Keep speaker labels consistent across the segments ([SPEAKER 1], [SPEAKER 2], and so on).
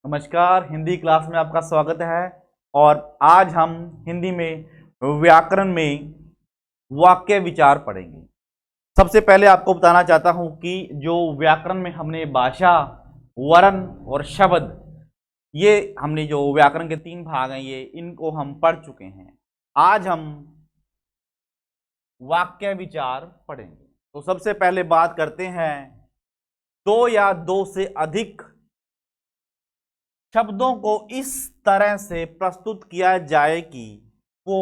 [SPEAKER 1] नमस्कार। हिंदी क्लास में आपका स्वागत है। और आज हम हिंदी में व्याकरण में वाक्य विचार पढ़ेंगे। सबसे पहले आपको बताना चाहता हूं कि जो व्याकरण में हमने भाषा, वर्ण और शब्द, ये हमने जो व्याकरण के 3 भाग हैं, ये इनको हम पढ़ चुके हैं। आज हम वाक्य विचार पढ़ेंगे। तो सबसे पहले बात करते हैं, दो या दो से अधिक शब्दों को इस तरह से प्रस्तुत किया जाए कि वो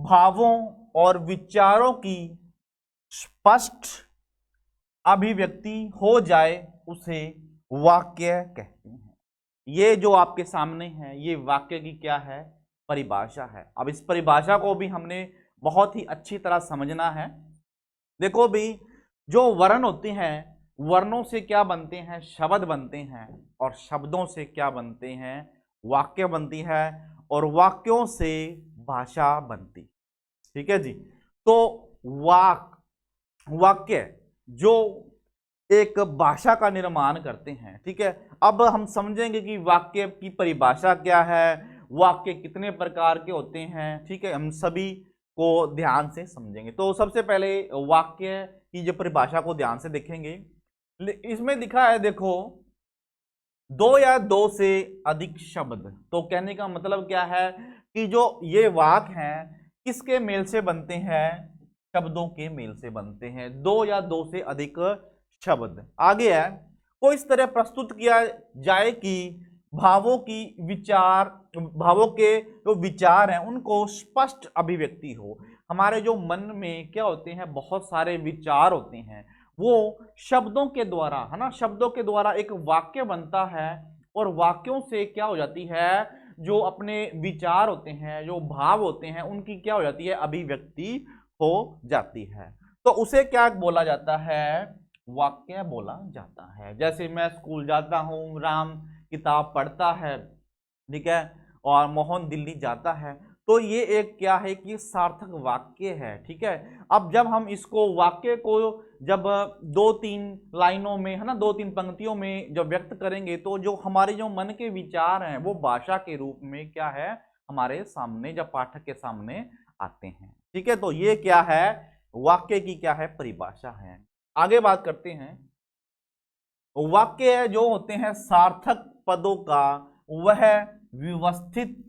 [SPEAKER 1] भावों और विचारों की स्पष्ट अभिव्यक्ति हो जाए, उसे वाक्य कहते हैं। ये जो आपके सामने है, ये वाक्य की क्या है? परिभाषा है। अब इस परिभाषा को भी हमने बहुत ही अच्छी तरह समझना है। देखो भी, जो वर्ण होते हैं, वर्णों से क्या बनते हैं? शब्द बनते हैं। और शब्दों से क्या बनते हैं? वाक्य बनती है। और वाक्यों से भाषा बनती। ठीक है जी। तो वाक्य जो एक भाषा का निर्माण करते हैं। ठीक है, अब हम समझेंगे कि वाक्य की परिभाषा क्या है, वाक्य कितने प्रकार के होते हैं। ठीक है, हम सभी को ध्यान से समझेंगे। तो सबसे पहले वाक्य की जो परिभाषा को ध्यान से देखेंगे। इसमें लिखा है, देखो, दो या दो से अधिक शब्द। तो कहने का मतलब क्या है कि जो ये वाक्य हैं, किसके मेल से बनते हैं? शब्दों के मेल से बनते हैं। दो या दो से अधिक शब्द। आगे है, को इस तरह प्रस्तुत किया जाए कि भावों के जो विचार हैं, उनको स्पष्ट अभिव्यक्ति हो। हमारे जो मन में क्या होते हैं? बहुत सारे विचार होते हैं। वो शब्दों के द्वारा, है ना, शब्दों के द्वारा एक वाक्य बनता है। और वाक्यों से क्या हो जाती है? जो अपने विचार होते हैं, जो भाव होते हैं, उनकी क्या हो जाती है? अभिव्यक्ति हो जाती है। तो उसे क्या बोला जाता है? वाक्य बोला जाता है। जैसे मैं स्कूल जाता हूँ, राम किताब पढ़ता है, ठीक है, और मोहन दिल्ली जाता है। तो ये एक क्या है कि सार्थक वाक्य है। ठीक है, अब जब हम इसको वाक्य को जब दो तीन लाइनों में, है ना, दो तीन पंक्तियों में जब व्यक्त करेंगे, तो जो हमारे जो मन के विचार हैं, वो भाषा के रूप में क्या है? हमारे सामने, जब पाठक के सामने आते हैं। ठीक है, तो ये क्या है? वाक्य की क्या है? परिभाषा है। आगे बात करते हैं। वाक्य जो होते हैं सार्थक पदों का वह व्यवस्थित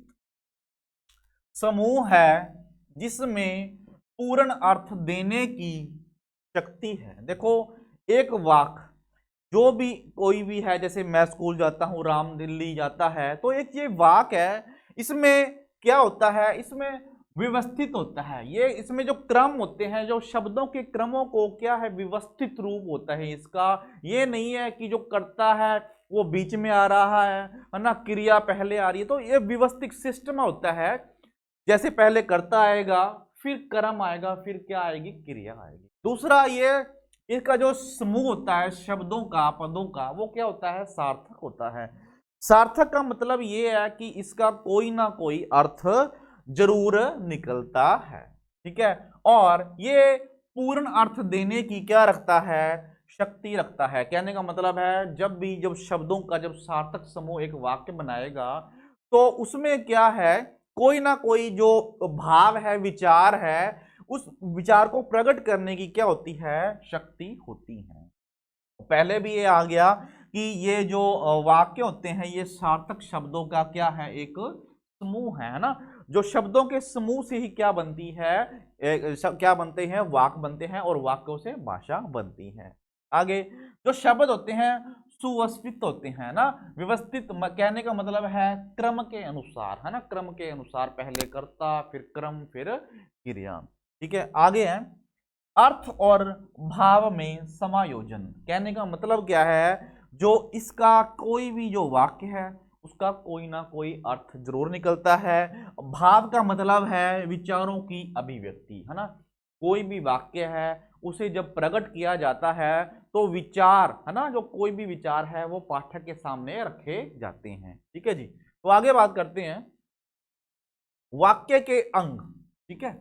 [SPEAKER 1] समूह है जिसमें पूर्ण अर्थ देने की शक्ति है। देखो, एक वाक्य जो भी कोई भी है, जैसे मैं स्कूल जाता हूं, राम दिल्ली जाता है, तो एक ये वाक्य है। इसमें क्या होता है? इसमें व्यवस्थित होता है। ये इसमें जो क्रम होते हैं, जो शब्दों के क्रमों को क्या है? व्यवस्थित रूप होता है इसका। ये नहीं है कि जो करता है वो बीच में आ रहा है ना, क्रिया पहले आ रही है। तो ये व्यवस्थित सिस्टम होता है। जैसे पहले कर्ता आएगा, फिर कर्म आएगा, फिर क्या आएगी? क्रिया आएगी। दूसरा, ये इसका जो समूह होता है शब्दों का, पदों का, वो क्या होता है? सार्थक होता है। सार्थक का मतलब ये है कि इसका कोई ना कोई अर्थ जरूर निकलता है। ठीक है, और ये पूर्ण अर्थ देने की क्या रखता है? शक्ति रखता है। कहने का मतलब है, जब शब्दों का जब सार्थक समूह एक वाक्य बनाएगा, तो उसमें क्या है? कोई ना कोई जो भाव है, विचार है, उस विचार को प्रकट करने की क्या होती है? शक्ति होती है। पहले भी ये आ गया कि ये जो वाक्य होते हैं, ये सार्थक शब्दों का क्या है? एक समूह है ना। जो शब्दों के समूह से ही क्या बनती है? क्या बनते हैं? वाक्य बनते हैं, और वाक्यों से भाषा बनती है। आगे, जो शब्द होते हैं सुव्यवस्थित होते हैं ना। व्यवस्थित कहने का मतलब है क्रम के अनुसार, है ना, क्रम के अनुसार, पहले कर्ता, फिर क्रम, फिर क्रिया। ठीक है, आगे है, अर्थ और भाव में समायोजन। कहने का मतलब क्या है? जो इसका कोई भी जो वाक्य है, उसका कोई ना कोई अर्थ जरूर निकलता है। भाव का मतलब है विचारों की अभिव्यक्ति, है ना। कोई भी वाक्य है, उसे जब प्रकट किया जाता है, तो विचार, है ना, जो कोई भी विचार है, वो पाठक के सामने रखे जाते हैं। ठीक है जी। तो आगे बात करते हैं वाक्य के अंग। ठीक है,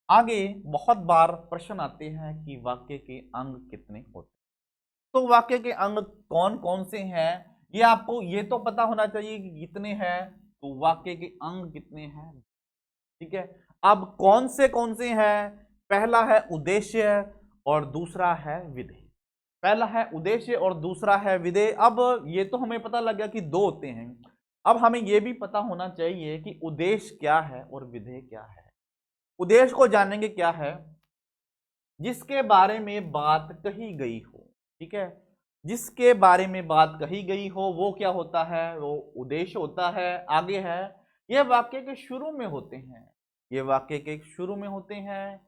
[SPEAKER 1] आगे बहुत बार प्रश्न आते हैं कि वाक्य के अंग कितने होते हैं। तो वाक्य के अंग कौन कौन से हैं, ये आपको ये तो पता होना चाहिए कि कितने हैं, तो वाक्य के अंग कितने हैं। ठीक है, अब कौन से हैं? पहला है उद्देश्य और दूसरा है विधेय। पहला है उद्देश्य और दूसरा है विधेय। अब ये तो हमें पता लग गया कि दो होते हैं। अब हमें यह भी पता होना चाहिए कि उद्देश्य क्या है और विधेय क्या है। उद्देश्य को जानेंगे क्या है, जिसके बारे में बात कही गई हो। ठीक है, जिसके बारे में बात कही गई हो वो क्या होता है, वो उद्देश्य होता है। आगे है, ये वाक्य के शुरू में होते हैं, ये वाक्य के शुरू में होते हैं,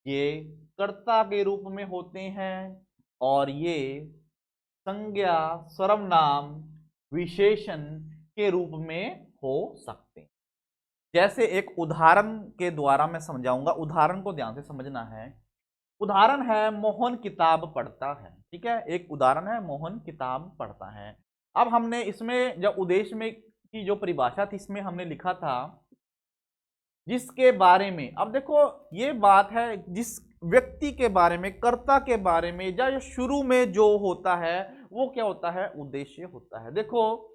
[SPEAKER 1] ये कर्ता के रूप में होते हैं, और ये संज्ञा, सर्वनाम, विशेषण के रूप में हो सकते हैं। जैसे एक उदाहरण के द्वारा मैं समझाऊंगा, उदाहरण को ध्यान से समझना है। उदाहरण है मोहन किताब पढ़ता है। ठीक है, एक उदाहरण है मोहन किताब पढ़ता है। अब हमने इसमें जब उद्देश्य में की जो परिभाषा थी, इसमें हमने लिखा था जिसके बारे में। अब देखो ये बात है जिस व्यक्ति के बारे में, कर्ता के बारे में, या शुरू में जो होता है वो क्या होता है, उद्देश्य होता है। देखो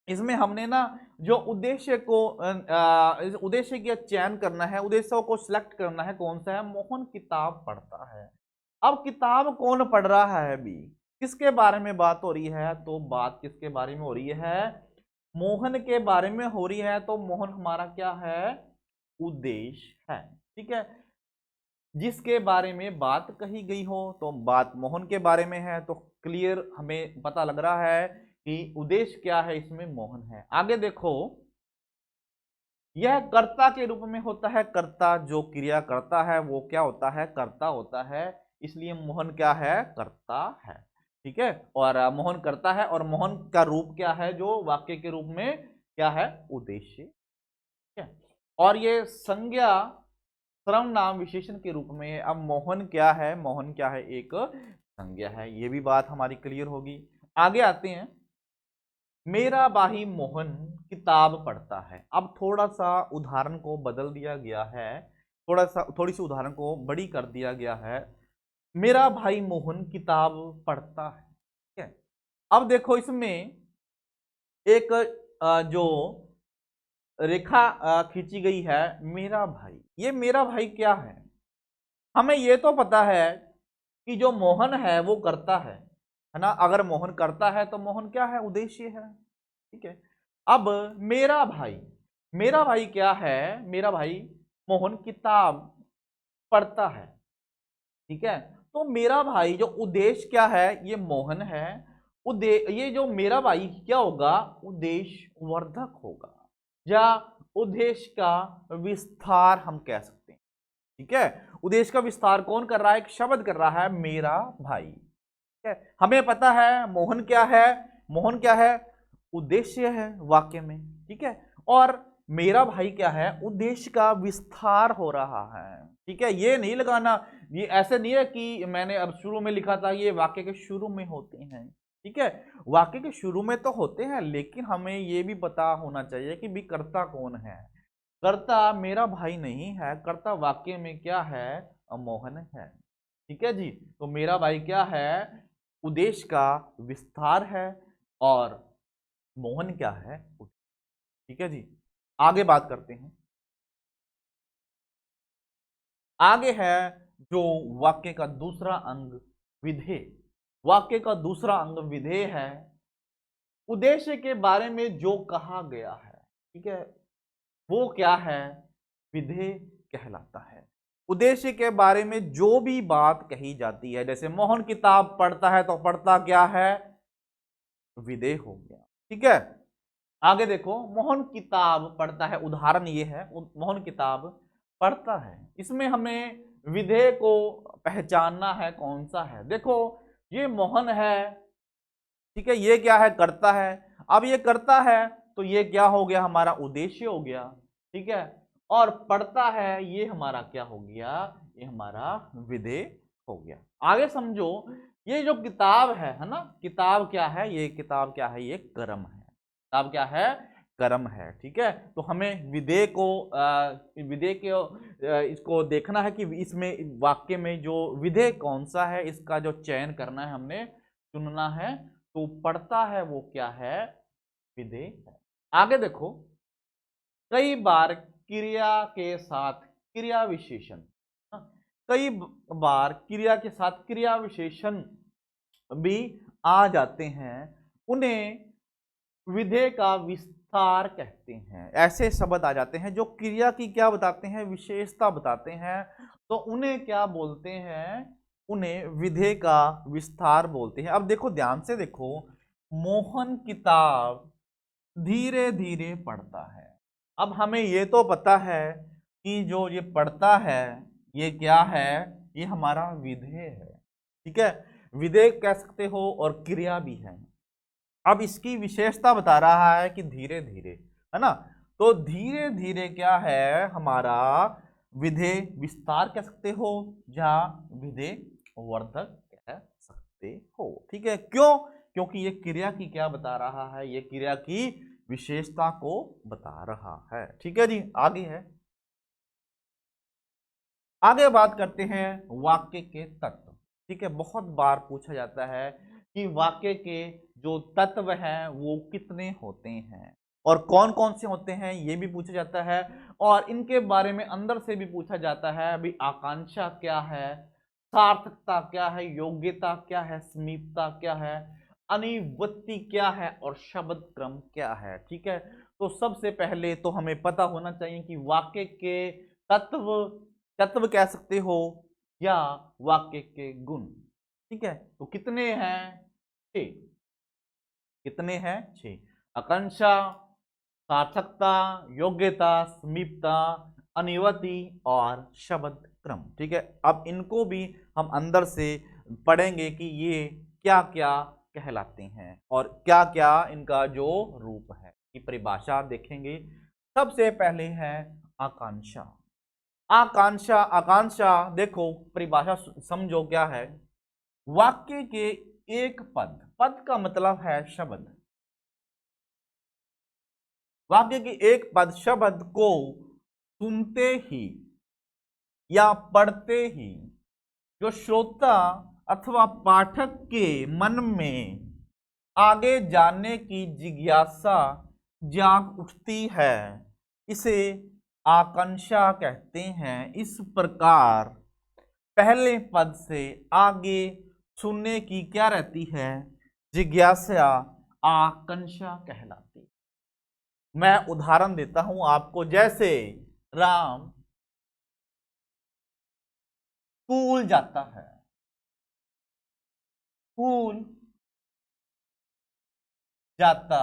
[SPEAKER 1] इसमें हमने ना जो उद्देश्य को उद्देश्य का चयन करना है, उद्देश्य को सिलेक्ट करना है, कौन सा है, मोहन किताब पढ़ता है। अब किताब कौन पढ़ रहा है, अभी किसके बारे में बात हो रही है, तो बात किसके बारे में हो रही है, मोहन के बारे में हो रही है। तो मोहन हमारा क्या है, उद्देश्य है। ठीक है, जिसके बारे में बात कही गई हो, तो बात मोहन के बारे में है, तो क्लियर हमें पता लग रहा है कि उद्देश्य क्या है, इसमें मोहन है। आगे देखो, यह कर्ता के रूप में होता है। कर्ता जो क्रिया करता है वो क्या होता है, कर्ता होता है, इसलिए मोहन क्या है, कर्ता है। ठीक है, और मोहन करता है, और मोहन का रूप क्या है, जो वाक्य के रूप में क्या है, उद्देश्य। ठीक है, और ये संज्ञा, सर्वनाम, विशेषण के रूप में। अब मोहन क्या है, मोहन क्या है, एक संज्ञा है। ये भी बात हमारी क्लियर होगी। आगे आते हैं, मेरा भाई मोहन किताब पढ़ता है। अब थोड़ा सा उदाहरण को बदल दिया गया है, थोड़ी सी उदाहरण को बड़ी कर दिया गया है। मेरा भाई मोहन किताब पढ़ता है। ठीक है, अब देखो इसमें एक जो रेखा खींची गई है, मेरा भाई। ये मेरा भाई क्या है, हमें ये तो पता है कि जो मोहन है वो करता है ना। अगर मोहन करता है तो मोहन क्या है, उद्देश्य है। ठीक है, अब मेरा भाई, मेरा भाई क्या है, मेरा भाई मोहन किताब पढ़ता है। ठीक है, तो मेरा भाई जो उद्देश्य क्या है, ये मोहन है। ये जो मेरा भाई क्या होगा, उद्देश्य वर्धक होगा, या उद्देश्य का विस्तार हम कह सकते हैं। ठीक है, उद्देश्य का विस्तार कौन कर रहा है, एक शब्द कर रहा है, मेरा भाई। ठीक है, हमें पता है मोहन क्या है, मोहन क्या है, उद्देश्य है वाक्य में। ठीक है, और मेरा भाई क्या है, उद्देश्य का विस्तार हो रहा है। ठीक है, ये नहीं लगाना, ये ऐसे नहीं है कि मैंने अब शुरू में लिखा था, ये वाक्य के शुरू में होते हैं। ठीक है, वाक्य के शुरू में तो होते हैं, लेकिन हमें ये भी पता होना चाहिए कि भी कर्ता कौन है। कर्ता मेरा भाई नहीं है, कर्ता वाक्य में क्या है, मोहन है। ठीक है जी, तो मेरा भाई क्या है, उद्देश्य का विस्तार है, और मोहन क्या है, ठीक है जी। आगे बात करते हैं, आगे है जो वाक्य का दूसरा अंग, विधेय। वाक्य का दूसरा अंग विधेय है। उद्देश्य के बारे में जो कहा गया है, ठीक है, वो क्या है, विधेय कहलाता है। उद्देश्य के बारे में जो भी बात कही जाती है, जैसे मोहन किताब पढ़ता है, तो पढ़ता क्या है, विधेय हो गया। ठीक है, आगे देखो, मोहन किताब पढ़ता है, उदाहरण ये है, मोहन किताब पढ़ता है। इसमें हमें विधेय को पहचानना है, कौन सा है। देखो ये मोहन है, ठीक है, ये क्या है, करता है। अब ये करता है तो ये क्या हो गया, हमारा उद्देश्य हो गया। ठीक है, और पढ़ता है, ये हमारा क्या हो गया, ये हमारा विधेय हो गया। आगे समझो, ये जो किताब है ना, किताब क्या है, ये किताब क्या है, ये कर्म है। किताब क्या है, कर्म है। ठीक है, तो हमें विधेय को विधेय के इसको देखना है कि इसमें वाक्य में जो विधेय कौन सा है, इसका जो चयन करना है, हमने चुनना है। तो पढ़ता है वो क्या है, विधेय है। आगे देखो, कई बार क्रिया के साथ क्रिया विशेषण, हाँ, कई बार क्रिया के साथ क्रिया विशेषण भी आ जाते हैं, उन्हें विधेय का विस्तार कहते हैं। ऐसे शब्द आ जाते हैं जो क्रिया की क्या बताते हैं, विशेषता बताते हैं, तो उन्हें क्या बोलते हैं, उन्हें विधेय का विस्तार बोलते हैं। अब देखो, ध्यान से देखो, मोहन किताब धीरे धीरे पढ़ता है। अब हमें ये तो पता है कि जो ये पढ़ता है ये क्या है, ये हमारा विधेय है, ठीक है। विधेय कह सकते हो और क्रिया भी है। अब इसकी विशेषता बता रहा है कि धीरे धीरे, है ना, तो धीरे धीरे क्या है हमारा, विधेय विस्तार कह सकते हो या विधेय वर्धक कह सकते हो, ठीक है। क्यों? क्योंकि ये क्रिया की क्या बता रहा है, ये क्रिया की विशेषता को बता रहा है, ठीक है जी। आगे है, आगे बात करते हैं वाक्य के तत्व, ठीक है। बहुत बार पूछा जाता है कि वाक्य के जो तत्व हैं वो कितने होते हैं और कौन कौन से होते हैं, ये भी पूछा जाता है। और इनके बारे में अंदर से भी पूछा जाता है, अभी आकांक्षा क्या है, सार्थकता क्या है, योग्यता क्या है, समीपता क्या है, अनिवृत्ति क्या है और शब्द क्रम क्या है, ठीक है। तो सबसे पहले तो हमें पता होना चाहिए कि वाक्य के तत्व, तत्व कह सकते हो या वाक्य के गुण, ठीक है। तो कितने हैं, 6। कितने हैं, 6। आकांक्षा, सार्थकता, योग्यता, समीपता, अनिवृत्ति और शब्द क्रम, ठीक है। अब इनको भी हम अंदर से पढ़ेंगे कि ये क्या क्या कहलाते हैं और क्या क्या इनका जो रूप है की परिभाषा देखेंगे। सबसे पहले है आकांक्षा। आकांक्षा, आकांक्षा देखो परिभाषा समझो क्या है, वाक्य के एक पद, पद का मतलब है शब्द, वाक्य के एक पद शब्द को सुनते ही या पढ़ते ही जो श्रोता अथवा पाठक के मन में आगे जानने की जिज्ञासा जाग उठती है, इसे आकांक्षा कहते हैं। इस प्रकार पहले पद से आगे सुनने की क्या रहती है, जिज्ञासा आकांक्षा कहलाती है। मैं उदाहरण देता हूं आपको, जैसे राम स्कूल जाता है, स्कूल जाता।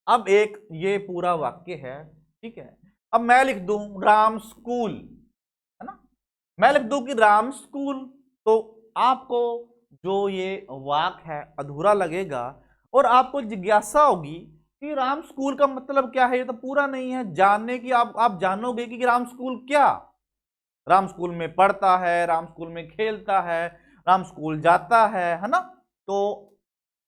[SPEAKER 1] अब एक ये पूरा वाक्य है, ठीक है। अब मैं लिख दूं राम स्कूल, है ना, मैं लिख दूं कि राम स्कूल, तो आपको जो ये वाक्य है अधूरा लगेगा और आपको जिज्ञासा होगी कि राम स्कूल का मतलब क्या है। ये तो पूरा नहीं है, जानने की आप जानोगे कि राम स्कूल क्या, राम स्कूल में पढ़ता है, राम स्कूल में खेलता है, राम स्कूल जाता है ना। तो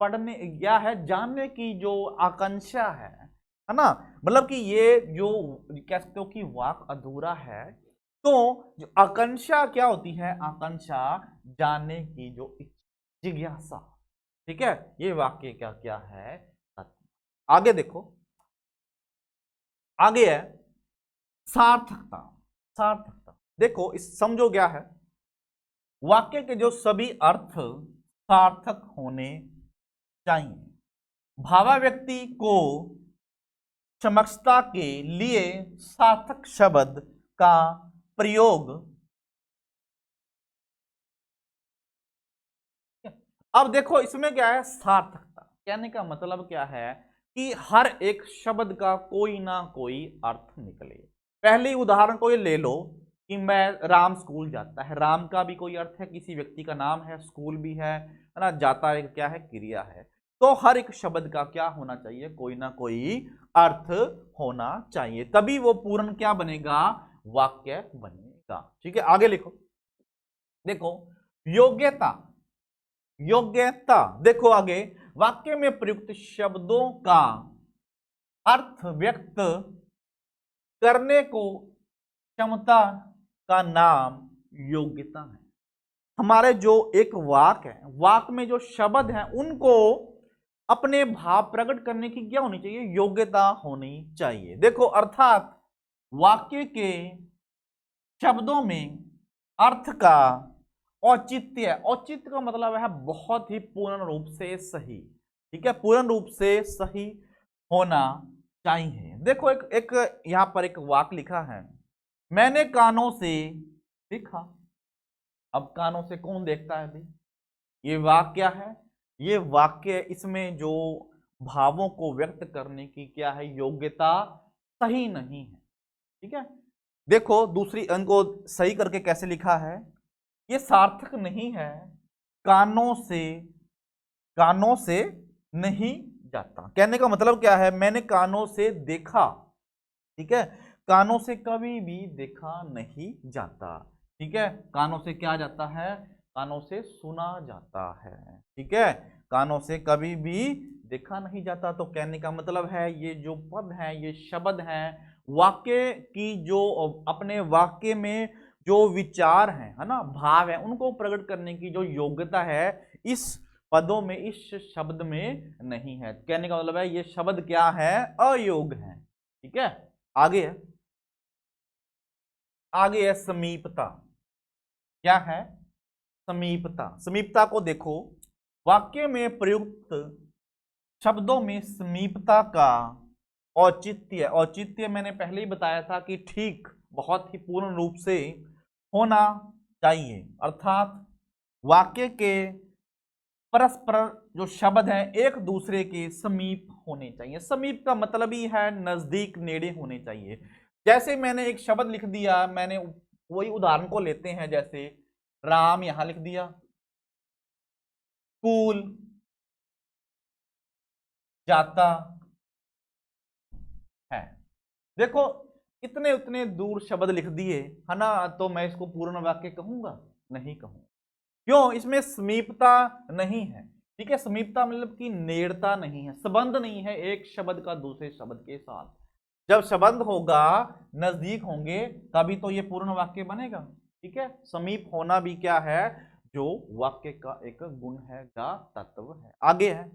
[SPEAKER 1] पढ़ने क्या है, जानने की जो आकांक्षा है ना, मतलब कि ये जो कह सकते हो कि वाक अधूरा है। तो जो आकांक्षा क्या होती है, आकांक्षा जानने की जो जिज्ञासा, ठीक है। ये वाक्य क्या क्या है, आगे देखो, आगे है सार्थकता। सार्थकता देखो, इस समझो क्या है, वाक्य के जो सभी अर्थ सार्थक होने चाहिए। भावाव्यक्ति को समक्षता के लिए सार्थक शब्द का प्रयोग। अब देखो इसमें क्या है, सार्थकता कहने का मतलब क्या है कि हर एक शब्द का कोई ना कोई अर्थ निकले। पहले उदाहरण को ये ले लो कि मैं राम स्कूल जाता है, राम का भी कोई अर्थ है, किसी व्यक्ति का नाम है, स्कूल भी है ना, जाता है क्या है, क्रिया है। तो हर एक शब्द का क्या होना चाहिए, कोई ना कोई अर्थ होना चाहिए, तभी वो पूर्ण क्या बनेगा, वाक्य बनेगा, ठीक है। आगे लिखो, देखो योग्यता। योग्यता देखो आगे, वाक्य में प्रयुक्त शब्दों का अर्थ व्यक्त करने को क्षमता का नाम योग्यता है। हमारे जो एक वाक है, वाक में जो शब्द हैं उनको अपने भाव प्रकट करने की क्या होनी चाहिए, योग्यता होनी चाहिए। देखो अर्थात वाक्य के शब्दों में अर्थ का औचित्य, औचित्य का मतलब है बहुत ही पूर्ण रूप से सही, ठीक है, पूर्ण रूप से सही होना चाहिए। देखो एक एक यहां पर एक वाक्य लिखा है, मैंने कानों से देखा। अब कानों से कौन देखता है भाई, ये वाक्य क्या है, ये वाक्य, इसमें जो भावों को व्यक्त करने की क्या है, योग्यता सही नहीं है, ठीक है। देखो दूसरी इनको सही करके कैसे लिखा है, ये सार्थक नहीं है, कानों से, कानों से नहीं जाता। कहने का मतलब क्या है, मैंने कानों से देखा, ठीक है, कानों से कभी भी देखा नहीं जाता, ठीक है, कानों से क्या जाता है, कानों से सुना जाता है, ठीक है, कानों से कभी भी देखा नहीं जाता। तो कहने का मतलब है ये जो पद है, ये शब्द हैं, वाक्य की जो अपने वाक्य में जो विचार है ना, भाव है, उनको प्रकट करने की जो योग्यता है इस पदों में, इस शब्द में नहीं है। कहने का मतलब है ये शब्द क्या है, अयोग्य है, ठीक है। आगे है, आगे है समीपता। क्या है, समीपता। समीपता को देखो, वाक्य में प्रयुक्त शब्दों में समीपता का औचित्य, औचित्य मैंने पहले ही बताया था कि ठीक, बहुत ही पूर्ण रूप से होना चाहिए, अर्थात वाक्य के परस्पर जो शब्द हैं एक दूसरे के समीप होने चाहिए। समीप का मतलब ही है नजदीक, नेड़े होने चाहिए। जैसे मैंने एक शब्द लिख दिया, मैंने वही उदाहरण को लेते हैं, जैसे राम यहां लिख दिया, स्कूल जाता है। देखो इतने उतने दूर शब्द लिख दिए है ना, तो मैं इसको पूर्ण वाक्य कहूंगा, नहीं कहूंगा। क्यों, इसमें समीपता नहीं है, ठीक है, समीपता मतलब कि नेड़ता नहीं है, संबंध नहीं है एक शब्द का दूसरे शब्द के साथ। जब संबंध होगा, नजदीक होंगे, तभी तो ये पूर्ण वाक्य बनेगा, ठीक है। समीप होना भी क्या है, जो वाक्य का एक गुण है, का तत्व है। आगे है,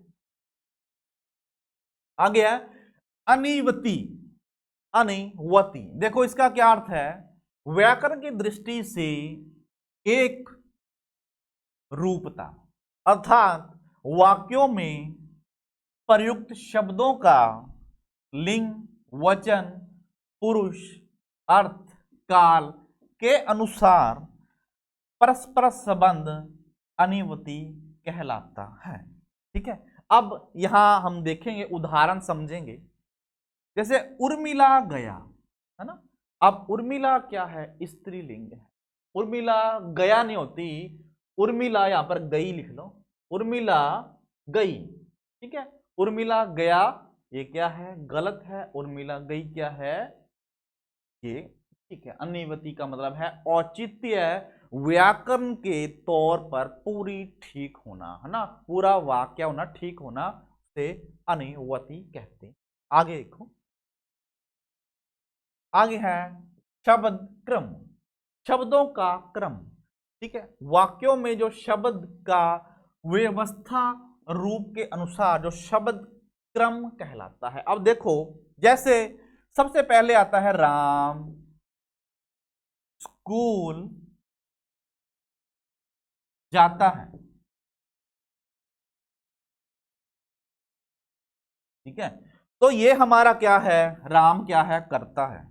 [SPEAKER 1] आगे है अनिवती, अनिवती। देखो इसका क्या अर्थ है, व्याकरण की दृष्टि से एक रूपता, अर्थात वाक्यों में प्रयुक्त शब्दों का लिंग, वचन, पुरुष, अर्थ, काल के अनुसार परस्पर संबंध अनिवती कहलाता है, ठीक है। अब यहां हम देखेंगे, उदाहरण समझेंगे, जैसे उर्मिला गया, है ना। अब उर्मिला क्या है, स्त्रीलिंग है, उर्मिला गया नहीं होती, उर्मिला यहां पर गई लिख लो, उर्मिला गई, ठीक है। उर्मिला गया ये क्या है, गलत है, उर्मिला गई क्या है, ये ठीक है। अनिवती का मतलब है औचित्य, व्याकरण के तौर पर पूरी ठीक होना, है ना, पूरा वाक्य होना, ठीक होना से अनिवती कहते। आगे देखो, आगे है शब्द क्रम, शब्दों का क्रम, ठीक है। वाक्यों में जो शब्द का व्यवस्था रूप के अनुसार जो शब्द क्रम कहलाता है। अब देखो, जैसे सबसे पहले आता है राम स्कूल जाता है, ठीक है। तो ये हमारा क्या है, राम क्या है, करता है,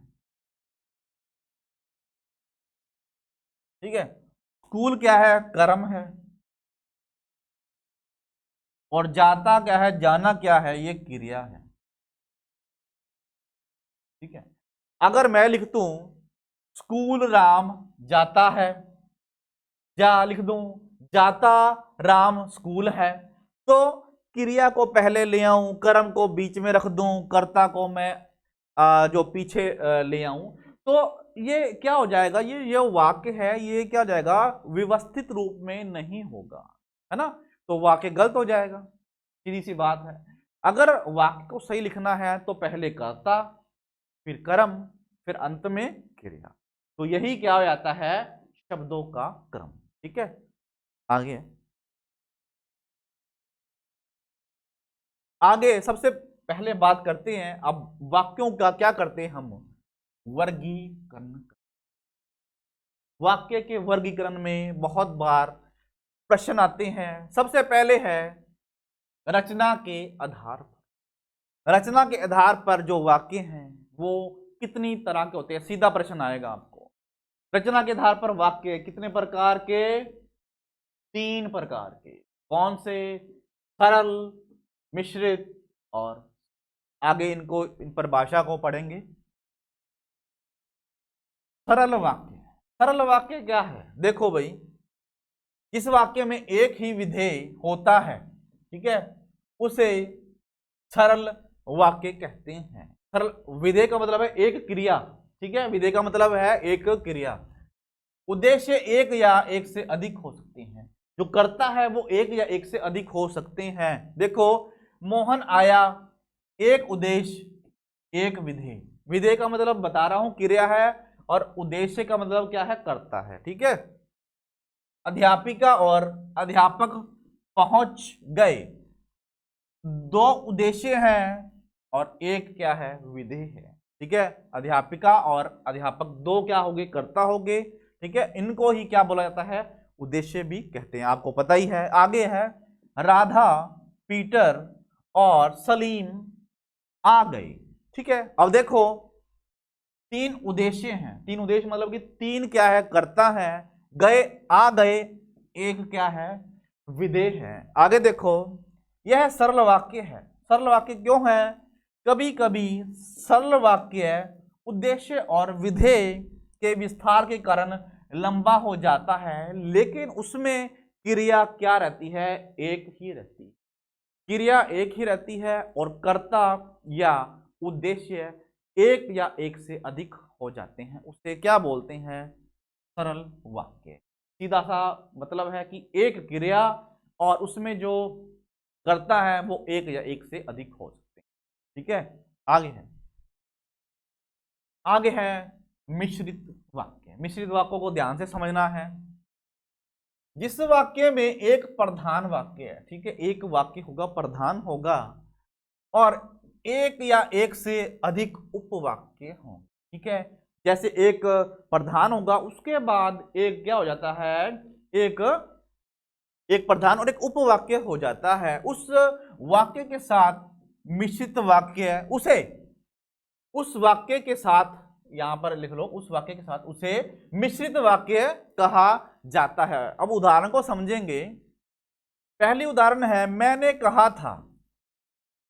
[SPEAKER 1] ठीक है। स्कूल क्या है, कर्म है, और जाता क्या है, जाना क्या है, ये क्रिया है, ठीक है। अगर मैं लिख दूं स्कूल राम जाता है, या लिख दूं जाता राम स्कूल है, तो क्रिया को पहले ले आऊं, कर्म को बीच में रख दूं, कर्ता को मैं जो पीछे ले आऊं, तो ये क्या हो जाएगा, ये वाक्य है, ये क्या हो जाएगा, व्यवस्थित रूप में नहीं होगा, है ना, तो वाक्य गलत हो जाएगा। सीधी सी बात है। अगर वाक्य को सही लिखना है तो पहले कर्ता, फिर कर्म, फिर अंत में क्रिया, तो यही क्या हो जाता है, शब्दों का क्रम, ठीक है। आगे आगे सबसे पहले बात करते हैं, अब वाक्यों का क्या करते हैं हम, वर्गीकरण। वाक्य के वर्गीकरण में बहुत बार प्रश्न आते हैं। सबसे पहले है रचना के आधार पर। रचना के आधार पर जो वाक्य हैं वो कितनी तरह के होते हैं, सीधा प्रश्न आएगा आपको। रचना के आधार पर वाक्य कितने प्रकार के, 3 प्रकार के। कौन से, सरल, मिश्रित और, आगे इनको इन पर भाषा को पढ़ेंगे। सरल वाक्य, सरल वाक्य क्या है, देखो भाई, जिस वाक्य में एक ही विधेय होता है, ठीक है, उसे सरल वाक्य कहते हैं। सरल विधेय का मतलब है एक क्रिया, ठीक है, विधेय का मतलब है एक क्रिया। उद्देश्य एक या एक से अधिक हो सकते हैं, जो करता है वो एक या एक से अधिक हो सकते हैं। देखो, मोहन आया, एक उद्देश्य एक विधेय। विधेय का मतलब बता रहा हूं क्रिया है, और उद्देश्य का मतलब क्या है, करता है, ठीक है। अध्यापिका और अध्यापक पहुंच गए, 2 उद्देश्य हैं और एक क्या है, विधेय है, ठीक है। अध्यापिका और अध्यापक 2 क्या हो गए, कर्ता हो गए, ठीक है। इनको ही क्या बोला जाता है, उद्देश्य भी कहते हैं, आपको पता ही है। आगे है राधा, पीटर और सलीम आ गए, ठीक है। अब देखो, 3 उद्देश्य हैं, 3 उद्देश्य मतलब कि 3 क्या है, कर्ता है, गए, आ गए, एक क्या है, विधेय है। आगे देखो, यह सरल वाक्य है। सरल वाक्य क्यों है, कभी कभी सरल वाक्य उद्देश्य और विधेय के विस्तार के कारण लंबा हो जाता है, लेकिन उसमें क्रिया क्या रहती है, एक ही रहती है। क्रिया एक ही रहती है और कर्ता या उद्देश्य एक या एक से अधिक हो जाते हैं, उसे क्या बोलते हैं, सरल वाक्य। सीधा सा मतलब है कि एक क्रिया और उसमें जो कर्ता है वो एक या एक से अधिक हो सकते हैं, ठीक है। आगे है, आगे है मिश्रित वाक्य। मिश्रित वाक्यों को ध्यान से समझना है। जिस वाक्य में एक प्रधान वाक्य है, ठीक है, एक वाक्य होगा, प्रधान होगा, और एक या एक से अधिक उपवाक्य हों, ठीक है। जैसे एक प्रधान होगा, उसके बाद एक क्या हो जाता है, एक एक प्रधान और एक उपवाक्य हो जाता है। उस वाक्य के साथ मिश्रित वाक्य, उसे उस वाक्य के साथ, यहां पर लिख लो, उस वाक्य के साथ उसे मिश्रित वाक्य कहा जाता है। अब उदाहरण को समझेंगे। पहली उदाहरण है, मैंने कहा था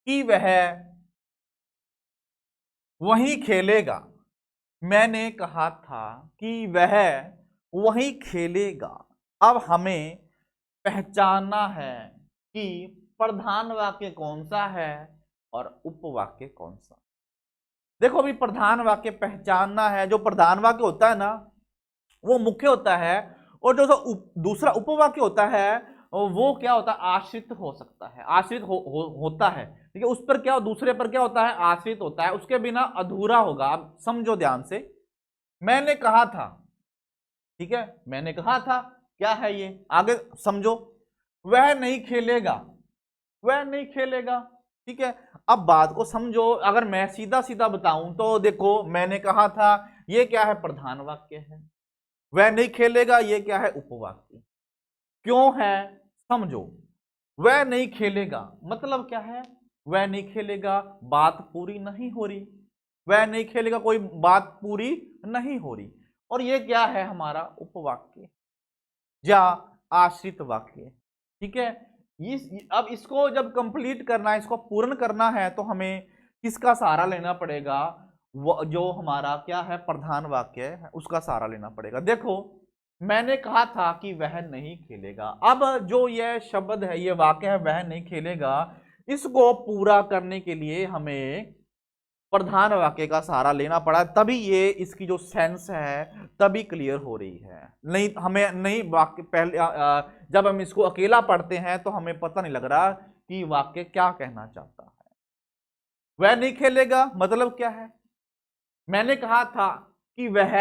[SPEAKER 1] कि वह वही खेलेगा। मैंने कहा था कि वह वही खेलेगा। अब हमें पहचानना है कि प्रधान वाक्य कौन सा है और उपवाक्य कौन सा। देखो, अभी प्रधान वाक्य पहचानना है। जो प्रधान वाक्य होता है ना, वो मुख्य होता है, और जो दूसरा उपवाक्य होता है वो क्या होता है, आश्रित हो सकता है, आश्रित होता है, ठीक है। उस पर क्या, दूसरे पर क्या होता है, आश्रित होता है, उसके बिना अधूरा होगा। आप समझो ध्यान से। मैंने कहा था, ठीक है, मैंने कहा था, क्या है ये, आगे समझो। वह नहीं खेलेगा, वह नहीं खेलेगा, ठीक है। अब बात को समझो। अगर मैं सीधा सीधा बताऊं तो देखो, मैंने कहा था, ये क्या है, प्रधान वाक्य है। वह नहीं खेलेगा, ये क्या है, उपवाक्य। क्यों है, समझो। वह नहीं खेलेगा मतलब क्या है, वह नहीं खेलेगा, बात पूरी नहीं हो रही। वह नहीं खेलेगा, कोई बात पूरी नहीं हो रही, और ये क्या है, हमारा उपवाक्य या आश्रित वाक्य, ठीक है। अब इसको जब कंप्लीट करना है, इसको पूर्ण करना है, तो हमें किसका सहारा लेना पड़ेगा, वो जो हमारा क्या है, प्रधान वाक्य है, उसका सहारा लेना पड़ेगा। देखो, मैंने कहा था कि वह नहीं खेलेगा। अब जो यह शब्द है, ये वाक्य है, वह नहीं खेलेगा, इसको पूरा करने के लिए हमें प्रधान वाक्य का सहारा लेना पड़ा, तभी ये इसकी जो सेंस है तभी क्लियर हो रही है। नहीं, हमें नहीं, वाक्य पहले जब हम इसको अकेला पढ़ते हैं तो हमें पता नहीं लग रहा कि वाक्य क्या कहना चाहता है। वह नहीं खेलेगा मतलब क्या है, मैंने कहा था कि वह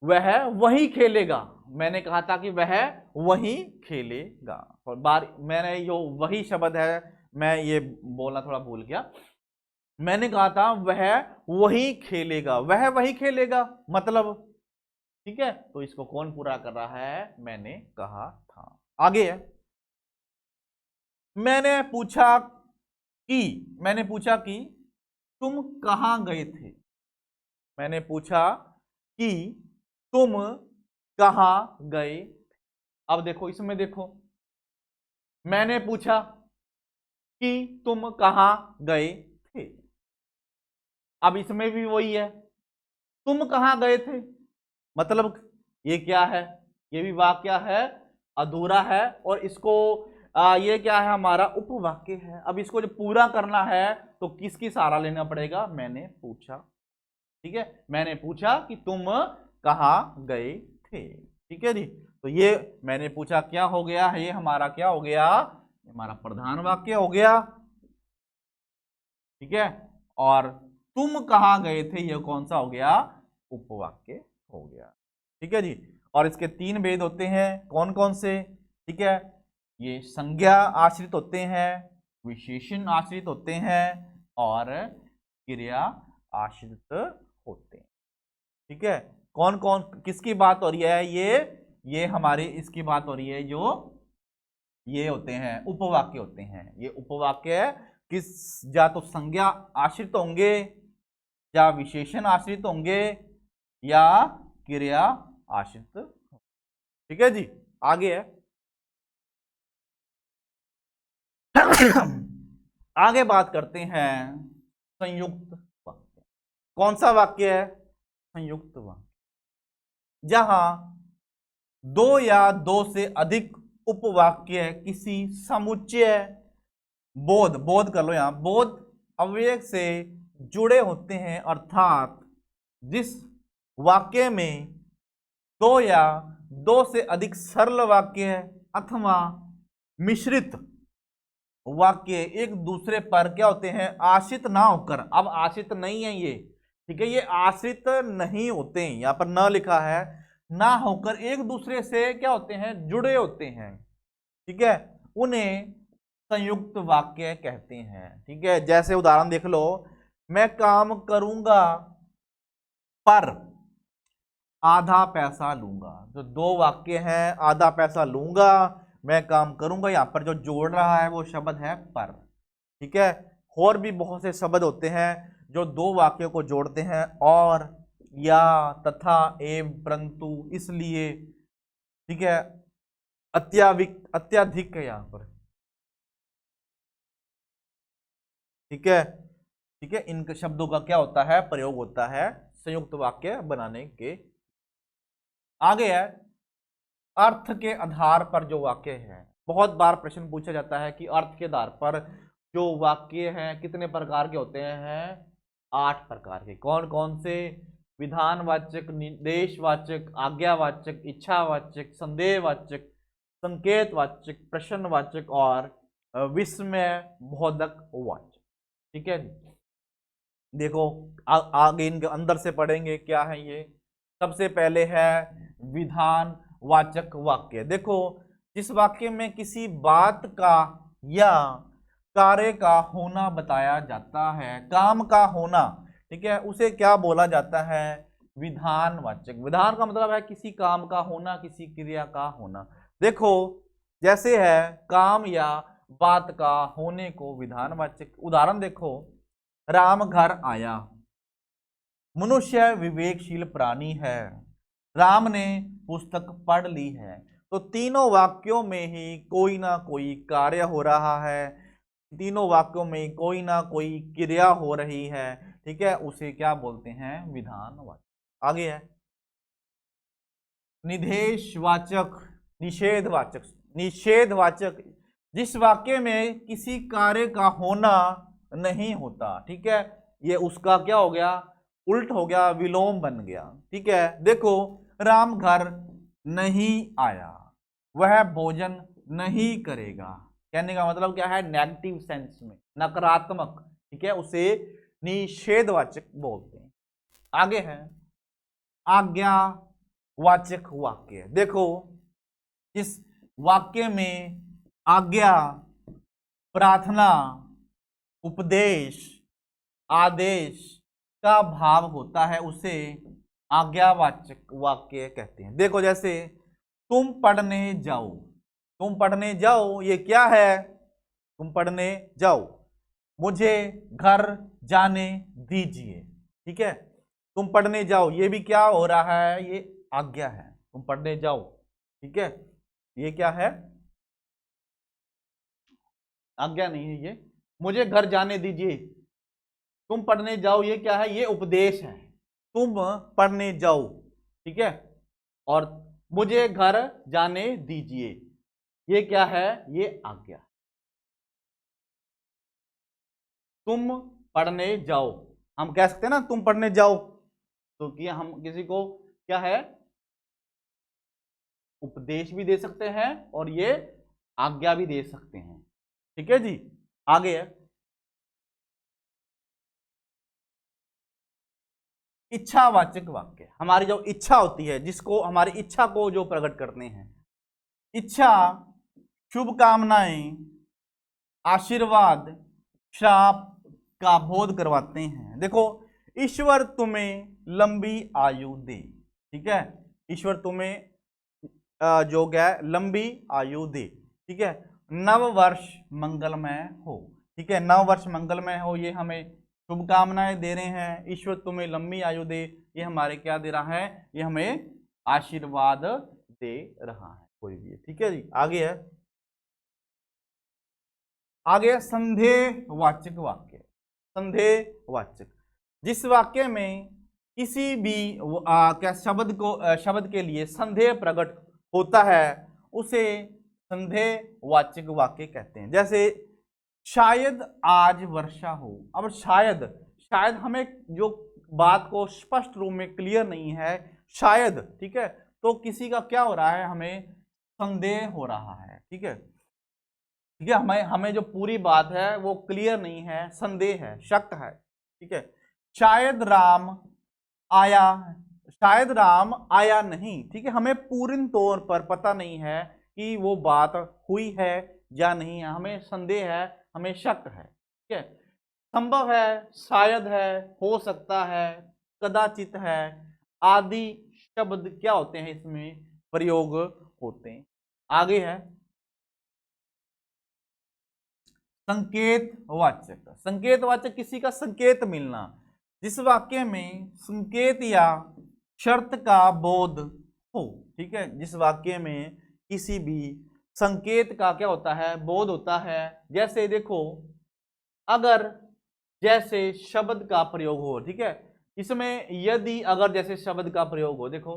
[SPEAKER 1] वह वही खेलेगा। मैंने कहा था कि वह वही खेलेगा। और बार मैंने जो वही शब्द है, मैं ये बोलना थोड़ा भूल गया। मैंने कहा था वह वही खेलेगा, वह वही खेलेगा मतलब, ठीक है। तो इसको कौन पूरा कर रहा है, मैंने कहा था। आगे है, मैंने पूछा कि तुम कहां गए थे। मैंने पूछा कि तुम कहां गए। अब देखो इसमें देखो, मैंने पूछा कि तुम कहां गए थे। अब इसमें भी वही है, तुम कहां गए थे, मतलब ये क्या है, ये भी वाक्य है, अधूरा है। और इसको ये क्या है, हमारा उपवाक्य है। अब इसको जब पूरा करना है तो किसकी सहारा लेना पड़ेगा, मैंने पूछा। ठीक है, मैंने पूछा कि तुम कहां गए थे। ठीक है जी। तो ये मैंने पूछा क्या हो गया, ये हमारा क्या हो गया, हमारा प्रधान वाक्य हो गया। ठीक है, और तुम कहां गए थे, ये कौन सा हो गया, उपवाक्य हो गया। ठीक है जी। और इसके तीन भेद होते हैं, कौन कौन से, ठीक है, ये संज्ञा आश्रित होते हैं, विशेषण आश्रित होते हैं, और क्रिया आश्रित होते हैं। ठीक है, कौन कौन किसकी बात हो रही है, ये हमारे इसकी बात हो रही है, जो ये होते हैं उपवाक्य होते हैं। ये उपवाक्य किस, या तो संज्ञा आश्रित होंगे, या विशेषण आश्रित होंगे, या क्रिया आश्रित। ठीक है जी। आगे है आगे बात करते हैं संयुक्त वाक्य। कौन सा वाक्य है, संयुक्त वाक्य, जहां दो या दो से अधिक उपवाक्य किसी समुच्चय बोध कर लो, यहां बोध अव्यय से जुड़े होते हैं, अर्थात जिस वाक्य में दो या दो से अधिक सरल वाक्य अथवा मिश्रित वाक्य एक दूसरे पर क्या होते हैं, आश्रित ना होकर। अब आश्रित नहीं है ये, ठीक है, ये आश्रित नहीं होते हैं, यहां पर न लिखा है, ना होकर एक दूसरे से क्या होते हैं, जुड़े होते हैं। ठीक है, उन्हें संयुक्त वाक्य कहते हैं। ठीक है, जैसे उदाहरण देख लो, मैं काम करूंगा पर आधा पैसा लूंगा। जो दो वाक्य हैं, आधा पैसा लूंगा, मैं काम करूंगा, यहां पर जो जोड़ रहा है वो शब्द है पर। ठीक है, और भी बहुत से शब्द होते हैं जो दो वाक्यों को जोड़ते हैं, और, या, तथा, एवं, परंतु, इसलिए। ठीक है, अत्याधिक है यहां पर। ठीक है, ठीक है, इन शब्दों का क्या होता है, प्रयोग होता है संयुक्त वाक्य बनाने के। आगे है अर्थ के आधार पर जो वाक्य है। बहुत बार प्रश्न पूछा जाता है कि अर्थ के आधार पर जो वाक्य हैं कितने प्रकार के होते हैं, 8 प्रकार के। कौन कौन से, विधानवाचक, निर्देशवाचक, आज्ञावाचक, इच्छावाचक, संदेहवाचक, संकेतवाचक, प्रश्नवाचक, और विस्मय बोधक वाचक। ठीक है, देखो आगे इनके अंदर से पढ़ेंगे क्या है ये। सबसे पहले है विधान वाचक वाक्य। देखो, जिस वाक्य में किसी बात का या कार्य का होना बताया जाता है, काम का होना, ठीक है, उसे क्या बोला जाता है, विधान वाचक। विधान का मतलब है किसी काम का होना, किसी क्रिया का होना। देखो, जैसे है काम या बात का होने को विधानवाचक। उदाहरण देखो, राम घर आया। मनुष्य विवेकशील प्राणी है। राम ने पुस्तक पढ़ ली है। तो तीनों वाक्यों में ही कोई ना कोई कार्य हो रहा है, तीनों वाक्यों में कोई ना कोई क्रिया हो रही है। ठीक है, उसे क्या बोलते हैं, विधानवाचक। आगे है निदेशवाचक, निषेधवाचक। निषेधवाचक, जिस वाक्य में किसी कार्य का होना नहीं होता। ठीक है, ये उसका क्या हो गया, उल्ट हो गया, विलोम बन गया। ठीक है, देखो, राम घर नहीं आया, वह भोजन नहीं करेगा। कहने का मतलब क्या है, नेगेटिव सेंस में, नकारात्मक। ठीक है, उसे निषेधवाचक बोलते हैं। आगे है आज्ञा वाचक वाक्य। देखो इस वाक्य में आज्ञा, प्रार्थना, उपदेश, आदेश का भाव होता है, उसे आज्ञावाचक वाक्य कहते हैं। देखो जैसे तुम पढ़ने जाओ, तुम पढ़ने जाओ ये क्या है? तुम पढ़ने जाओ, मुझे घर जाने दीजिए। ठीक है, तुम पढ़ने जाओ ये भी क्या हो रहा है? ये आज्ञा है, तुम पढ़ने जाओ। ठीक है, ये क्या है? आज्ञा नहीं है, ये मुझे घर जाने दीजिए। तुम पढ़ने जाओ ये क्या है? ये उपदेश है, तुम पढ़ने जाओ। ठीक है, और मुझे घर जाने दीजिए ये क्या है? ये आज्ञा। तुम पढ़ने जाओ, हम कह सकते हैं ना तुम पढ़ने जाओ, तो कि हम किसी को क्या है? उपदेश भी दे सकते हैं और ये आज्ञा भी दे सकते हैं। ठीक है जी, आगे है इच्छावाचक वाक्य। हमारी जो इच्छा होती है, जिसको हमारी इच्छा को जो प्रकट करते हैं, इच्छा, शुभकामनाएं, आशीर्वाद, श्राप का बोध करवाते हैं। देखो ईश्वर तुम्हें लंबी आयु दे। ठीक है, ईश्वर तुम्हें जो है लंबी आयु दे। ठीक है, नव वर्ष मंगलमय हो। ठीक है, नव वर्ष मंगलमय हो, ये हमें शुभकामनाएं दे रहे हैं। ईश्वर तुम्हें लंबी आयु दे, ये हमारे क्या दे रहा है? ये हमें आशीर्वाद दे रहा है कोई भी। ठीक है जी, आगे है संदेहवाचक वाक्य। संदेहवाचक, जिस वाक्य में किसी भी क्या शब्द के लिए संदेह प्रकट होता है, उसे संदेहवाचक वाक्य कहते हैं। जैसे शायद आज वर्षा हो। अब शायद हमें जो बात को स्पष्ट रूप में क्लियर नहीं है, शायद। ठीक है, तो किसी का क्या हो रहा है? हमें संदेह हो रहा है। ठीक है, ठीक है, हमें जो पूरी बात है वो क्लियर नहीं है, संदेह है, शक है। ठीक है, शायद राम आया, शायद राम आया नहीं। ठीक है, हमें पूर्ण तौर पर पता नहीं है कि वो बात हुई है या नहीं है, हमें संदेह है, हमें शक है। ठीक है, संभव है, शायद है, हो सकता है, कदाचित है, आदि शब्द क्या होते हैं? इसमें प्रयोग होते हैं। आगे है संकेतवाचक। संकेतवाचक, किसी का संकेत मिलना। जिस वाक्य में संकेत या शर्त का बोध हो। ठीक है, जिस वाक्य में किसी भी संकेत का क्या होता है? बोध होता है। जैसे देखो, अगर जैसे शब्द का प्रयोग हो। ठीक है, इसमें यदि अगर जैसे शब्द का प्रयोग हो। देखो,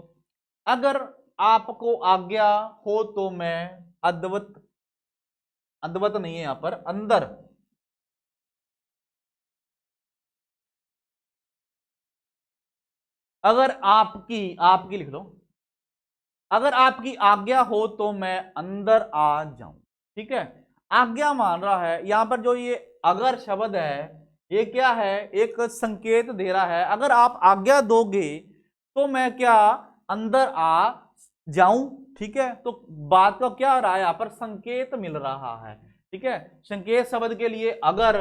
[SPEAKER 1] अगर आपको आज्ञा हो तो मैं अद्वत, अद्वत नहीं है यहां पर, अंदर, अगर आपकी लिख लो, अगर आपकी आज्ञा हो तो मैं अंदर आ जाऊं। ठीक है, आज्ञा मान रहा है यहां पर। जो ये अगर शब्द है, ये क्या है? एक संकेत दे रहा है, अगर आप आज्ञा दोगे तो मैं क्या अंदर आ जाऊं। ठीक है, तो बात का क्या आ रहा है? यहां पर संकेत मिल रहा है। ठीक है, संकेत शब्द के लिए अगर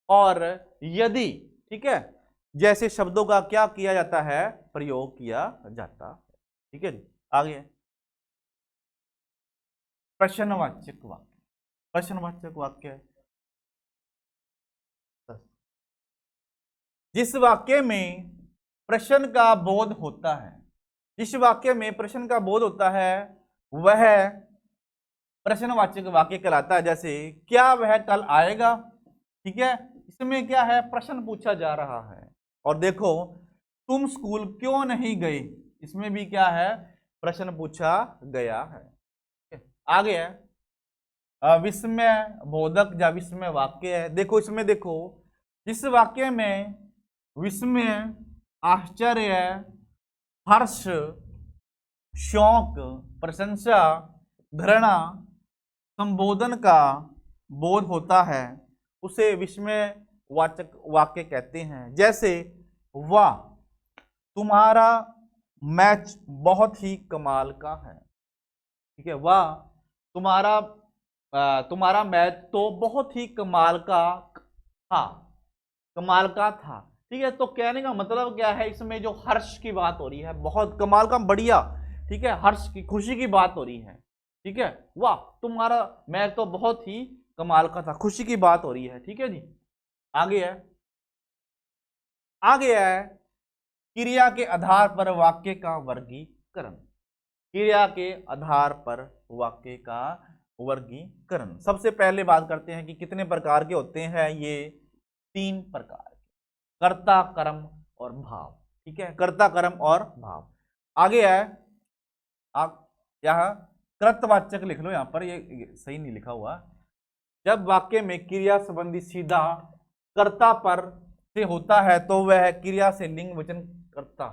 [SPEAKER 1] और यदि। ठीक है, जैसे शब्दों का क्या किया जाता है? प्रयोग किया जाता है। ठीक है जी, आगे प्रश्नवाचक वाक्य। प्रश्नवाचक वाक्य, जिस वाक्य में प्रश्न का बोध होता है, जिस वाक्य में प्रश्न का बोध होता है, वह प्रश्नवाचक वाक्य कहलाता है। जैसे क्या वह कल आएगा? ठीक है, इसमें क्या है? प्रश्न पूछा जा रहा है। और देखो, तुम स्कूल क्यों नहीं गए? इसमें भी क्या है? प्रश्न पूछा गया है। आगे है विस्मय बोधक या विस्मय वाक्य है। देखो इसमें देखो, जिस वाक्य में विस्मय, आश्चर्य, हर्ष, शौक, प्रशंसा, घृणा, संबोधन का बोध होता है, उसे विस्मय वाचक वाक्य कहते हैं। जैसे वाह, तुम्हारा मैच बहुत ही कमाल का है। ठीक है, वाह तुम्हारा तुम्हारा मैच तो बहुत ही कमाल का था, कमाल का था। ठीक है, तो कहने का मतलब क्या है, इसमें जो हर्ष की बात हो रही है, बहुत कमाल का, बढ़िया। ठीक है, हर्ष की, खुशी की बात हो रही है। ठीक है, वाह तुम्हारा मैच तो बहुत ही कमाल का था, खुशी की बात हो रही है। ठीक है जी, आगे है, आगे है क्रिया के आधार पर वाक्य का वर्गीकरण। क्रिया के आधार पर वाक्य का वर्गीकरण। सबसे पहले बात करते हैं कि कितने प्रकार के होते हैं, ये 3 प्रकार के, कर्ता, कर्म और भाव। ठीक है, कर्ता, कर्म और भाव। आगे है, आप यहां कृतवाचक लिख लो, यहां पर ये सही नहीं लिखा हुआ। जब वाक्य में क्रिया संबंधी सीधा कर्ता पर से होता है तो वह क्रिया से लिंग वचन कर्ता।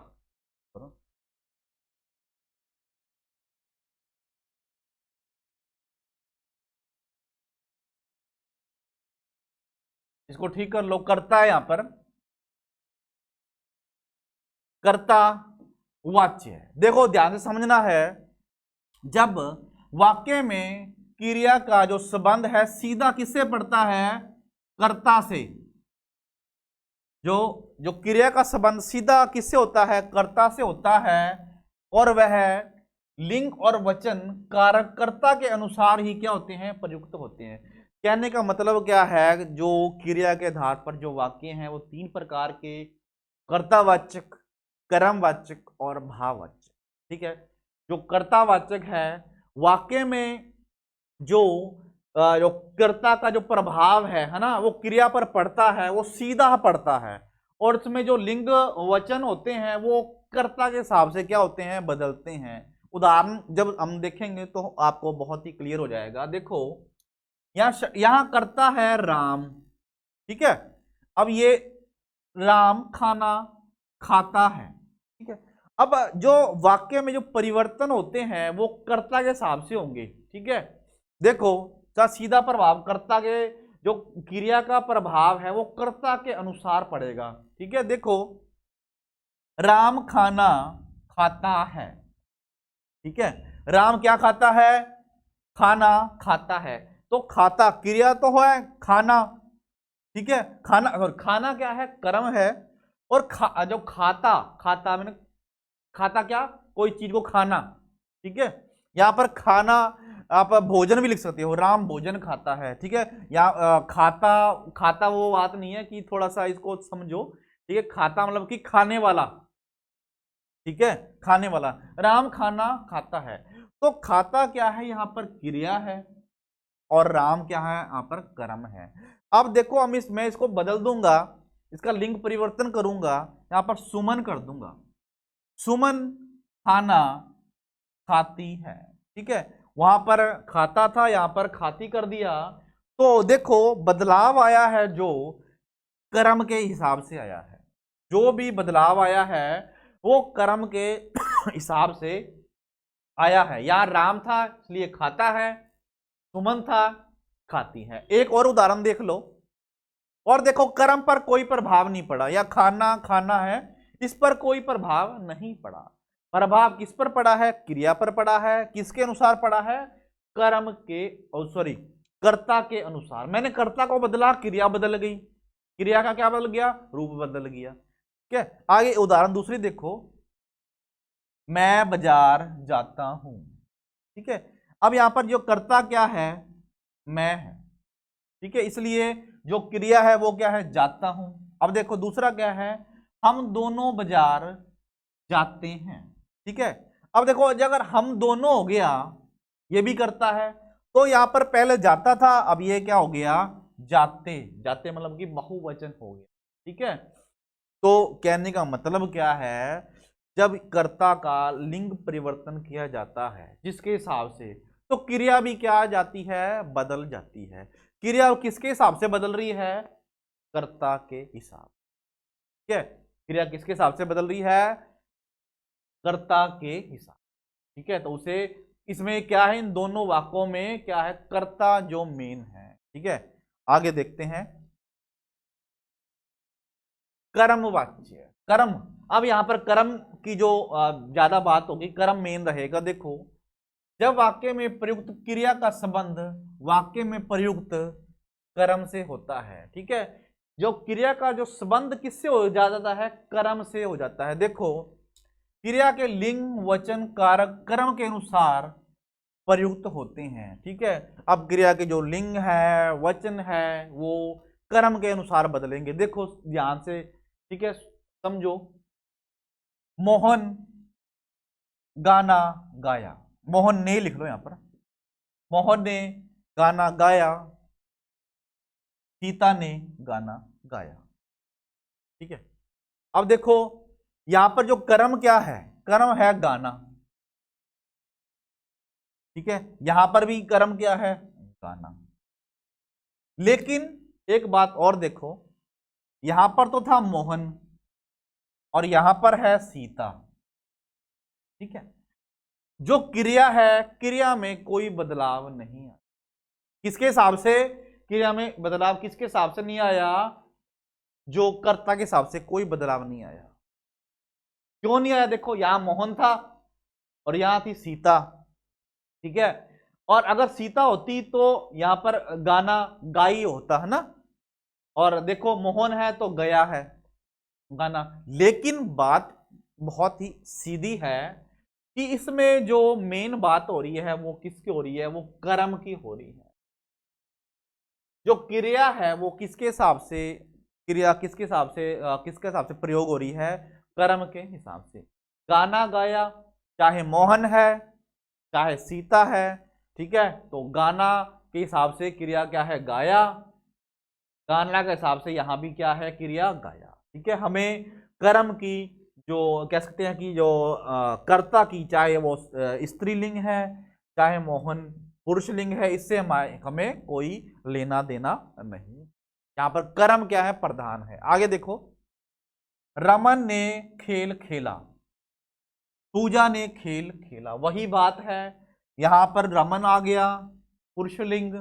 [SPEAKER 1] इसको ठीक कर लो, कर्ता है यहां पर, कर्ता वाच्य है। देखो ध्यान से समझना है, जब वाक्य में क्रिया का जो संबंध है सीधा किससे पड़ता है, कर्ता से। जो जो क्रिया का संबंध सीधा किससे होता है, कर्ता से होता है, और वह लिंग और वचन कारक कर्ता के अनुसार ही क्या होते हैं, प्रयुक्त होते हैं। कहने का मतलब क्या है, जो क्रिया के आधार पर जो वाक्य हैं वो 3 प्रकार के, कर्तावाचक, कर्मवाचक और भाववाचक। ठीक है, जो कर्तावाचक है, वाक्य में जो जो कर्ता का जो प्रभाव है ना, वो क्रिया पर पड़ता है, वो सीधा पड़ता है। और उसमें जो लिंग वचन होते हैं वो कर्ता के हिसाब से क्या होते हैं, बदलते हैं। उदाहरण जब हम देखेंगे तो आपको बहुत ही क्लियर हो जाएगा। देखो यहां कर्ता है राम। ठीक है, अब ये राम खाना खाता है। ठीक है, अब जो वाक्य में जो परिवर्तन होते हैं वो कर्ता के हिसाब से होंगे। ठीक है, देखो का सीधा प्रभाव कर्ता के, जो क्रिया का प्रभाव है वो कर्ता के अनुसार पड़ेगा। ठीक है, देखो राम खाना खाता है। ठीक है, राम क्या खाता है, खाना खाता है। तो खाता क्रिया तो है खाना। ठीक है, खाना, और खाना क्या है, कर्म है। और जो खाता, खाता मैंने, खाता क्या, कोई चीज को खाना। ठीक है, यहां पर खाना आप भोजन भी लिख सकते हो, राम भोजन खाता है। ठीक है, यहाँ खाता, खाता वो बात नहीं है कि थोड़ा सा इसको समझो। ठीक है, खाता मतलब कि खाने वाला। ठीक है, खाने वाला, राम खाना खाता है। तो खाता क्या है, यहां पर क्रिया है, और राम क्या है, यहां पर कर्म है। अब देखो हम मैं इसको बदल दूंगा, इसका लिंग परिवर्तन करूंगा, यहां पर सुमन कर दूंगा। सुमन खाना खाती है। ठीक है, वहां पर खाता था, यहां पर खाती कर दिया। तो देखो बदलाव आया है जो कर्म के हिसाब से आया है। जो भी बदलाव आया है वो कर्म के हिसाब से आया है। यहां राम था इसलिए खाता है, सुमन था खाती है। एक और उदाहरण देख लो, और देखो कर्म पर कोई प्रभाव नहीं पड़ा, या खाना खाना है इस पर कोई प्रभाव नहीं पड़ा। प्रभाव किस पर पड़ा है, क्रिया पर पड़ा है। किसके अनुसार पड़ा है, कर्म के, सॉरी कर्ता के अनुसार। मैंने कर्ता को बदला, क्रिया बदल गई, क्रिया का क्या बदल गया, रूप बदल गया। ठीक है, आगे उदाहरण दूसरी देखो, मैं बाजार जाता हूं। ठीक है, अब यहां पर जो कर्ता क्या है, मैं है। ठीक है, इसलिए जो क्रिया है वो क्या है, जाता हूं। अब देखो दूसरा क्या है, हम दोनों बाजार जाते हैं। ठीक है, अब देखो अगर हम दोनों हो गया, ये भी करता है, तो यहां पर पहले जाता था, अब ये क्या हो गया, जाते। जाते मतलब कि बहुवचन हो गया। ठीक है, तो कहने का मतलब क्या है, जब कर्ता का लिंग परिवर्तन किया जाता है जिसके हिसाब से, तो क्रिया भी क्या जाती है, बदल जाती है। क्रिया किसके हिसाब से बदल रही है, कर्ता के हिसाब। ठीक है, क्रिया किसके हिसाब से बदल रही है, कर्ता के हिसाब। ठीक है, तो उसे, इसमें क्या है, इन दोनों वाक्यों में क्या है, कर्ता जो मेन है। ठीक है, आगे देखते हैं कर्मवाच्य। कर्म अब यहां पर कर्म की जो ज्यादा बात होगी, कर्म मेन रहेगा। देखो, जब वाक्य में प्रयुक्त क्रिया का संबंध वाक्य में प्रयुक्त कर्म से होता है, ठीक है, जो क्रिया का जो संबंध किससे हो जाता है, कर्म से हो जाता है। देखो, क्रिया के लिंग वचन कारक कर्म के अनुसार प्रयुक्त होते हैं, ठीक है। अब क्रिया के जो लिंग है वचन है वो कर्म के अनुसार बदलेंगे। देखो ध्यान से, ठीक है, समझो। मोहन गाना गाया, मोहन ने लिख लो यहां पर, मोहन ने गाना गाया, सीता ने गाना गाया, ठीक है। अब देखो यहां पर जो कर्म क्या है, कर्म है गाना, ठीक है, यहां पर भी कर्म क्या है, गाना। लेकिन एक बात और देखो, यहां पर तो था मोहन और यहां पर है सीता, ठीक है। जो क्रिया है, क्रिया में कोई बदलाव नहीं आया। किसके हिसाब से क्रिया में बदलाव, किसके हिसाब से नहीं आया, जो कर्ता के हिसाब से कोई बदलाव नहीं आया। क्यों नहीं आया, देखो यहां मोहन था और यहां थी सीता, ठीक है। और अगर सीता होती तो यहां पर गाना गाई होता है ना, और देखो मोहन है तो गया है गाना। लेकिन बात बहुत ही सीधी है कि इसमें जो मेन बात हो रही है वो किसकी हो रही है, वो कर्म की हो रही है। जो क्रिया है वो किसके हिसाब से, क्रिया किसके हिसाब से किसके हिसाब से प्रयोग हो रही है, कर्म के हिसाब से। गाना गाया, चाहे मोहन है चाहे सीता है, ठीक है, तो गाना के हिसाब से क्रिया क्या है, गाया, गाना के हिसाब से यहां भी क्या है, क्रिया गाया, ठीक है। हमें कर्म की जो कह सकते हैं कि जो कर्ता की, चाहे वो स्त्रीलिंग है चाहे मोहन पुरुषलिंग है, इससे हमें कोई लेना देना नहीं। यहां पर कर्म क्या है, प्रधान है। आगे देखो, रमन ने खेल खेला, पूजा ने खेल खेला, वही बात है। यहां पर रमन आ गया पुरुषलिंग,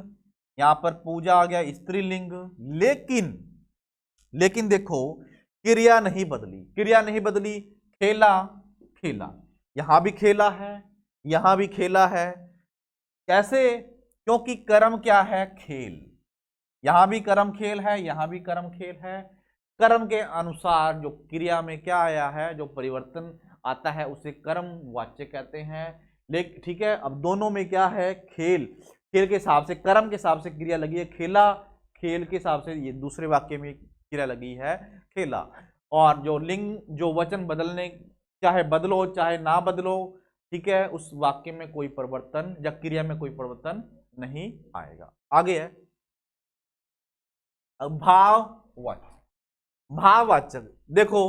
[SPEAKER 1] यहां पर पूजा आ गया स्त्रीलिंग। लेकिन देखो क्रिया नहीं बदली, क्रिया नहीं बदली, खेला खेला, यहां भी खेला है यहां भी खेला है। कैसे, क्योंकि कर्म क्या है, खेल, यहां भी कर्म खेल है यहां भी कर्म खेल है। कर्म के अनुसार जो क्रिया में क्या आया है, जो परिवर्तन आता है उसे कर्म वाच्य कहते हैं। लेकिन ठीक है, अब दोनों में क्या है, खेल, खेल के हिसाब से, कर्म के हिसाब से क्रिया लगी है खेला, खेल के हिसाब से ये दूसरे वाक्य में क्रिया लगी है खेला। और जो लिंग जो वचन बदलने, चाहे बदलो चाहे ना बदलो, ठीक है, उस वाक्य में कोई परिवर्तन या क्रिया में कोई परिवर्तन नहीं आएगा। आगे है भाववाचक। भाववाचक, देखो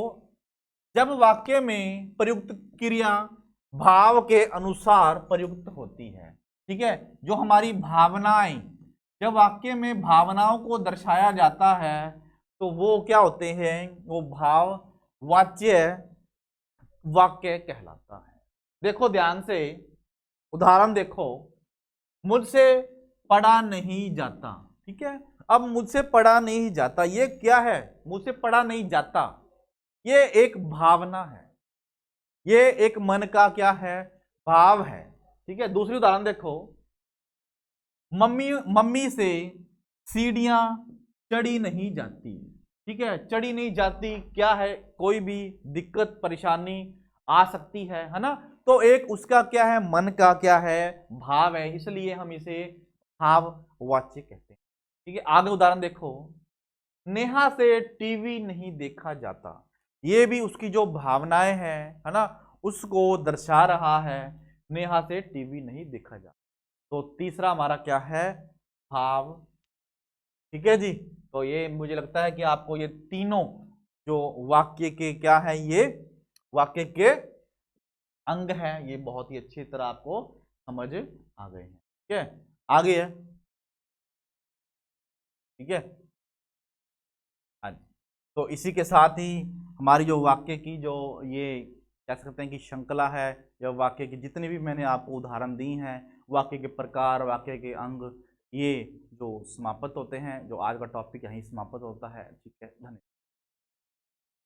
[SPEAKER 1] जब वाक्य में प्रयुक्त क्रिया भाव के अनुसार प्रयुक्त होती है, ठीक है, जो हमारी भावनाएं, जब वाक्य में भावनाओं को दर्शाया जाता है तो वो क्या होते हैं, वो भाववाच्य वाक्य कहलाता है। देखो ध्यान से, उदाहरण देखो, मुझसे पढ़ा नहीं जाता, ठीक है। अब मुझसे पढ़ा नहीं जाता, ये क्या है, मुझसे पढ़ा नहीं जाता, ये एक भावना है, ये एक मन का क्या है, भाव है, ठीक है। दूसरी उदाहरण देखो, मम्मी मम्मी से सीढ़ियां चढ़ी नहीं जाती, ठीक है, चढ़ी नहीं जाती, क्या है, कोई भी दिक्कत परेशानी आ सकती है ना। तो एक उसका क्या है, मन का क्या है, भाव है, इसलिए हम इसे भाववाच्य कहते हैं, ठीक है। आगे उदाहरण देखो, नेहा से टीवी नहीं देखा जाता, ये भी उसकी जो भावनाएं हैं, है ना, उसको दर्शा रहा है, नेहा से टीवी नहीं देखा जाता। तो तीसरा हमारा क्या है, भाव, ठीक है जी। तो ये मुझे लगता है कि आपको ये तीनों जो वाक्य के क्या है, ये वाक्य के अंग हैं, ये बहुत ही अच्छी तरह आपको समझ आ गए हैं, ठीक है। आगे है, ठीक है, हाँ जी। तो इसी के साथ ही हमारी जो वाक्य की जो ये कह सकते हैं कि श्रृंखला है, या वाक्य की जितनी भी मैंने आपको उदाहरण दी हैं, वाक्य के प्रकार, वाक्य के अंग, ये जो समाप्त होते हैं, जो आज का टॉपिक यहीं समाप्त होता है, ठीक है, धन्यवाद।